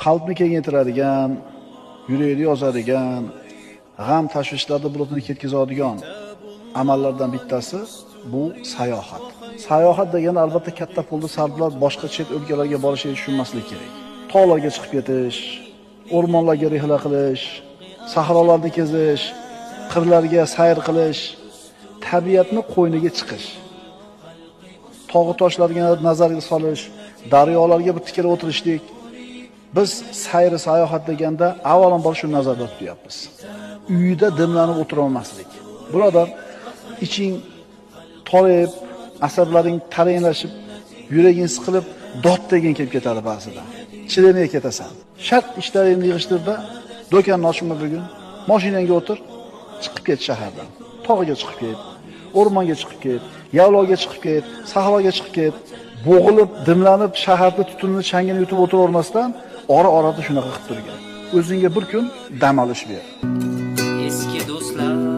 qalbni kengaytiradigan, yurakni yozadigan, g'am tashvishlarni bulutini ketkazadigan amallardan bittasi bu sayohat. Sayohat degani albatta katta pulni sarflab boshqa chet o'lkalarga borishni tushunmaslik kerak. Tog'larga chiqib ketish, o'rmonlarga rihla qilish, sahrolarni kezish, qirlarga sayr qilish, tabiatni qo'yniga chiqish. Tog' toshlarga nazarga solish, daryolarga bir tikilib o'tirishlik. Biz sayr sayohat deganda avvalambor shu nazarda tutyapmiz. Uyda dimlanib o'tira olmaslik. Birodar, iching torayib, asablaring taranglashib, yuraging siqilib, dod degan kelib ketadi ba'zida. Chidamay ketasan. Shart ishlaringni yig'ishtirda, do'konni ochma bugun, mashinangga o'tir, chiqib ket shahardan. Tog'ga chiqib ket, o'rmonga chiqib ket, yaylovga chiqib ket, sahroga chiqib ket. Bo'g'ilib, dimlanib, shaharda tutunni changini yutib o'tiravermasdan, ora-orada shunaqa qilib turgan. O'zingga bir kun dam olish ber. Eski do'stlar